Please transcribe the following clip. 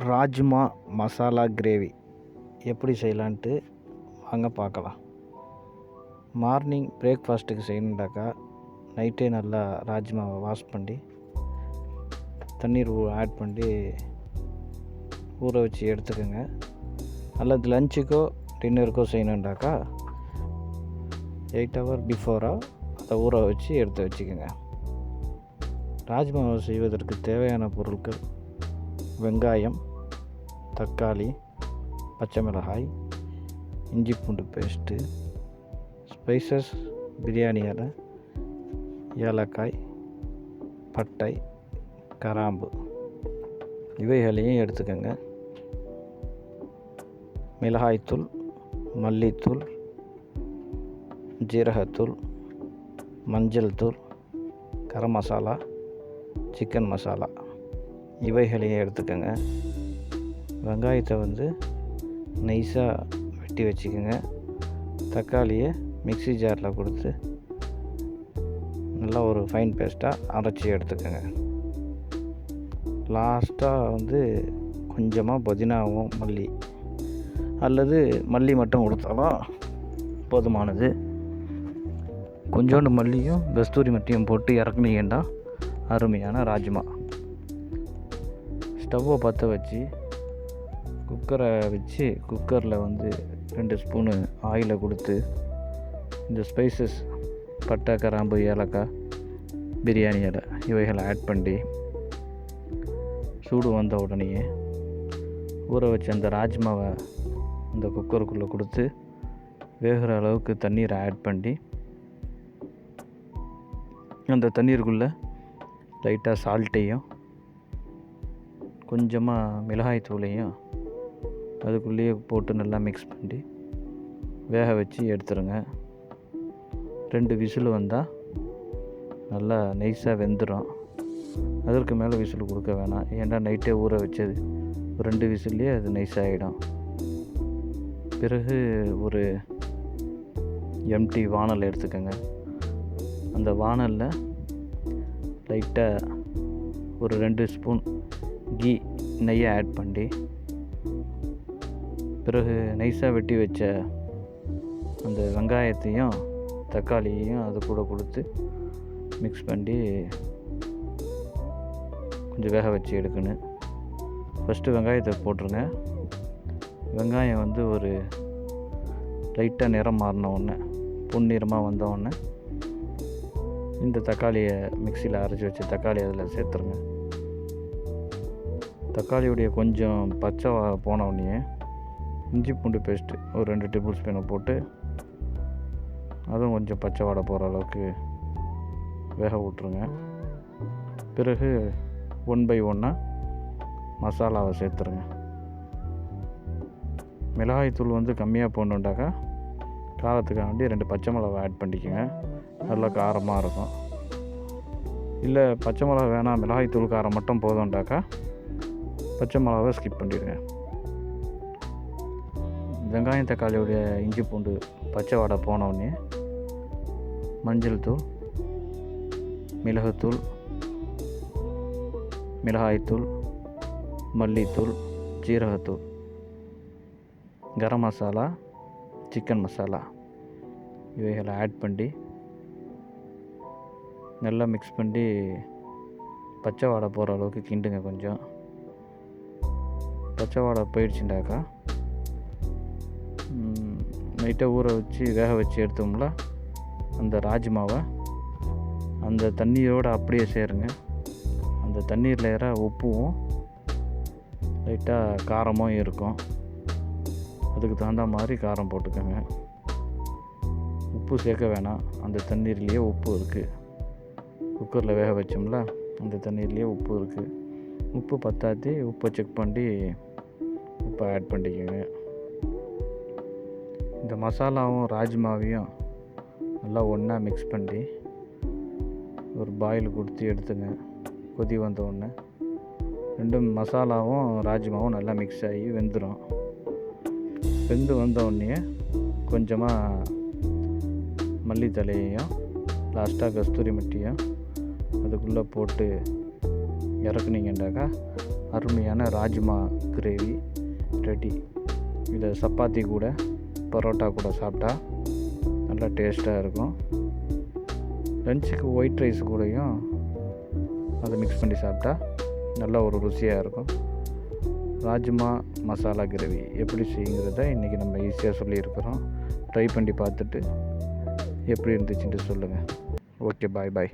Rajma masala gravy எப்படி செய்யலான்ட்டு வாங்க பார்க்கலாம். மார்னிங் பிரேக்ஃபாஸ்ட்டுக்கு செய்யணுண்டாக்கா நைட்டே நல்லா ராஜ்மாவை வாஷ் பண்ணி தண்ணீர் ஆட் பண்ணி ஊற வச்சு எடுத்துக்கோங்க. அல்லது லஞ்சுக்கோ டின்னருக்கோ செய்யணுண்டாக்கா 8 hours பிஃபோராக அதை ஊற வச்சு எடுத்து வச்சுக்கோங்க. ராஜ்மாவை செய்வதற்கு தேவையான பொருட்கள்: வெங்காயம், தக்காளி, பச்சை மிளகாய், இஞ்சி பூண்டு பேஸ்ட்டு, ஸ்பைசஸ், பிரியாணி இலை, ஏலக்காய், பட்டை, கிராம்பு இவைகளையும் எடுத்துக்கோங்க. மிளகாய்த்தூள், மல்லித்தூள், ஜீரகத்தூள், மஞ்சள் தூள், கரம் மசாலா, சிக்கன் மசாலா இவைகளையும் எடுத்துக்கோங்க. வெங்காயத்தை நைஸாக வெட்டி வச்சுக்கோங்க. தக்காளியை மிக்ஸி ஜாரில் கொடுத்து நல்லா ஒரு ஃபைன் பேஸ்ட்டாக அரைச்சி எடுத்துக்கோங்க. லாஸ்ட்டாக கொஞ்சமாக புதினாவும் மல்லி அல்லது மல்லி மட்டும் கொடுத்தாலும் போதுமானது. கொஞ்சோண்டு மல்லியும் கஸ்தூரி மட்டியும் போட்டு இறக்குனீங்கன்னா அருமையான ராஜ்மா. ஸ்டவ்வை பற்ற வச்சு குக்கரை வச்சு குக்கரில் 2 ஸ்பூனு ஆயிலை கொடுத்து இந்த ஸ்பைசஸ் பட்டை, கிராம்பு, ஏலக்காய், பிரியாணி இலை இவைகளை ஆட் பண்ணி சூடு வந்த உடனேயே ஊற வச்சு அந்த ராஜ்மாவை அந்த குக்கருக்குள்ளே கொடுத்து வேகிற அளவுக்கு தண்ணீரை ஆட் பண்ணி அந்த தண்ணீருக்குள்ளே லைட்டாக சால்ட்டையும் கொஞ்சமாக மிளகாய் தூளையும் அதுக்குள்ளேயே போட்டு நல்லா மிக்ஸ் பண்ணி வேக வச்சு எடுத்துருங்க. 2 விசில் வந்தால் நல்லா நைஸாக வெந்துடும். அதற்கு மேலே விசில் கொடுக்க வேணாம். ஏன்னா நைட்டே ஊற வச்சது 2 விசில்லையே அது நைஸாகிடும். பிறகு ஒரு எம்டி வானல் எடுத்துக்கோங்க. அந்த வானலில் லைட்டாக ஒரு 2 ஸ்பூன் நெய்யை ஆட் பண்ணி பிறகு நைஸாக வெட்டி வச்ச அந்த வெங்காயத்தையும் தக்காளியையும் அது கூட கொடுத்து மிக்ஸ் பண்ணி கொஞ்சம் வேக வச்சு எடுக்கணும். ஃபஸ்ட்டு வெங்காயத்தை போட்டுருங்க. வெங்காயம் ஒரு லைட்டாக நிறம் மாறின உடனே பொன்னிறமாக வந்த உடனே இந்த தக்காளியை மிக்சியில் அரைச்சி வச்ச தக்காளி அதில் சேர்த்துருங்க. தக்காளியுடைய கொஞ்சம் பச்சை போன உடனே இஞ்சி பூண்டு பேஸ்ட்டு ஒரு 2 டேபிள் ஸ்பூனை போட்டு அதுவும் கொஞ்சம் பச்சை வாடை போகிற அளவுக்கு வேக விட்ருங்க. பிறகு 1 by 1 மசாலாவை சேர்த்துருங்க. மிளகாய் தூள் கம்மியாக போடணுண்டாக்கா காரத்துக்காண்டி 2 பச்சை மிளகாய் ஆட் பண்ணிக்கோங்க. நல்லா காரமாக இருக்கும். இல்லை பச்சை மிளகா வேணாம், மிளகாய் தூள் காரம் மட்டும் போதும்ண்டாக்கா பச்சை மிளகாவை ஸ்கிப் பண்ணிடுங்க. வெங்காயம் தக்காளியோடைய இஞ்சி பூண்டு பச்சை வாடை போனவுடனே மஞ்சள் தூள், மிளகுத்தூள், மிளகாய்த்தூள், மல்லித்தூள், ஜீரகத்தூள், கரம் மசாலா, சிக்கன் மசாலா இவைகளை ஆட் பண்ணி நல்லா மிக்ஸ் பண்ணி பச்சை வாடை போகிற அளவுக்கு கிண்டுங்க. கொஞ்சம் பச்சை வாடை போயிடுச்சுட்டாக்கா நைட்டை ஊற வச்சு வேக வச்சு எடுத்தோம்ல அந்த ராஜ்மாவை அந்த தண்ணியோடு அப்படியே சேருங்க. அந்த தண்ணீர் லேயராக உப்பும் லைட்டாக காரமும் இருக்கும். அதுக்கு தகுந்த மாதிரி காரம் போட்டுக்கோங்க. உப்பு சேர்க்க வேணாம், அந்த தண்ணீர்லேயே உப்பு இருக்குது. குக்கரில் வேக வச்சோம்ல அந்த தண்ணீர்லேயே உப்பு இருக்குது. உப்பு பத்தாத்தி உப்பை செக் பண்ணி உப்பை ஆட் பண்ணிக்கோங்க. இந்த மசாலாவும் ராஜ்மாவையும் நல்லா ஒன்றா மிக்ஸ் பண்ணி ஒரு பாயில் கொடுத்து எடுத்துங்க. கொதி வந்த உடனே 2 மசாலாவும் ராஜ்மாவும் நல்லா மிக்ஸ் ஆகி வெந்துடும். வெந்து வந்த உடனே கொஞ்சமாக மல்லித்தலையையும் லாஸ்ட்டாக கஸ்தூரி மட்டியும் அதுக்குள்ளே போட்டு இறக்குனீங்கன்னாக்கா அருமையான ராஜ்மா கிரேவி ரெடி. இதை சப்பாத்தி கூட பரோட்டா கூட சாப்பிட்டா நல்லா டேஸ்ட்டாக இருக்கும். லஞ்சுக்கு ஒயிட் ரைஸ் கூடயும் அதை மிக்ஸ் பண்ணி சாப்பிட்டா நல்ல ஒரு ருசியாக இருக்கும். ராஜ்மா மசாலா கிரேவி எப்படி செய்யுங்கிறத இன்றைக்கி நம்ம ஈஸியாக சொல்லியிருக்கிறோம். ட்ரை பண்ணி பார்த்துட்டு எப்படி இருந்துச்சுன்ட்டு சொல்லுங்கள். ஓகே, பாய்.